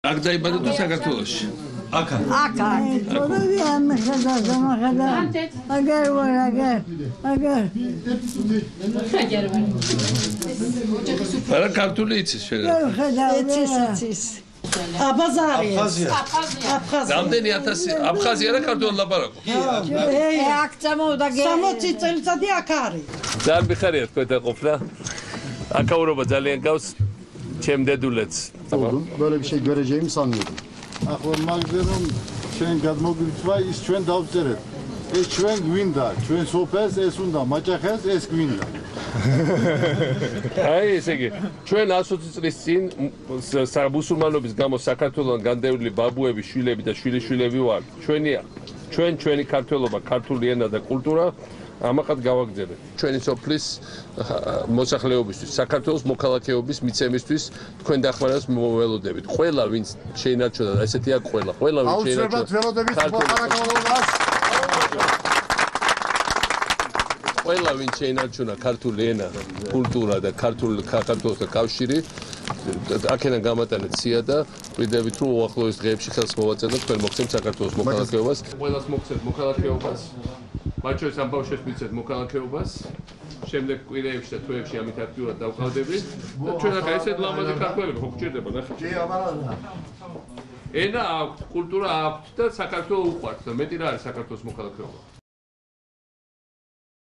აქ დაიბადა თუ საქართველოში? აქ. არა ქართული იცის შენ. იცის. აბაზარია. რამდენი 1000 აფხაზია რა ქართულად ლაპარაკობს? აქ წამოვდა 60 წელიწადი აქ არის. ძალიან მიხარია თქვენ დაყოფნა. აკაურობა ძალიან გავს ჩემ დედულეთს. გოლები შეგვერეჯე იმ სამიები. ახლა მაგზე რომ ჩვენ გადმოგვიწვა ის ჩვენ დავწერეთ. ეს ჩვენ გვინდა, ჩვენ სოფელს ეს უნდა, მაჭახელს ეს გვინდა. აი ესე იგი, ჩვენ 120 წლის წინ მუსულმანობის გამო საქართველოსთან განდევნილი ბაბუების შვილები და შვილიშვილები ვართ. ჩვენი ქართველობა, ქართული ენა და კულტურა ამაყად გავაგზავნეთ. ჩვენი სოფლის მოსახლეობისთვის, საქართველოს მოქალაქეობის მიცემისთვის თქვენ დახმარებას მოველოდებით. ყველა ვინც შეინარჩუნა, ესეთი აქ ყველა ვინც შეინარჩუნა. აუცილებლად ველოდებით მოქალაქეობას. ყველა ვინც შეინარჩუნა ქართული ენა, კულტურა და საქართველოსთან კავშირი, აქედან გამატანეთ სია და ვიდებით რომ უახლოეს დღეებში ხელს მოვაწერ და თქვენ მოგცემთ საქართველოს მოქალაქეობას. ყველას მოგცემთ მოქალაქეობას. მათ შორის ამ ბავშვებს მიცემთ მოქალაქეობას. შემდეგ კვირეებში და თვეებში ამით აქტიურად დავყავდებით და ჩვენ ახლა ესეთ ლამაზი ქართველები ხო გჭირდება ნახე. ენა აქვთ, კულტურა აქვთ და საქართველოს უყვართ და მეტი რა არის საქართველოს მოქალაქეობა.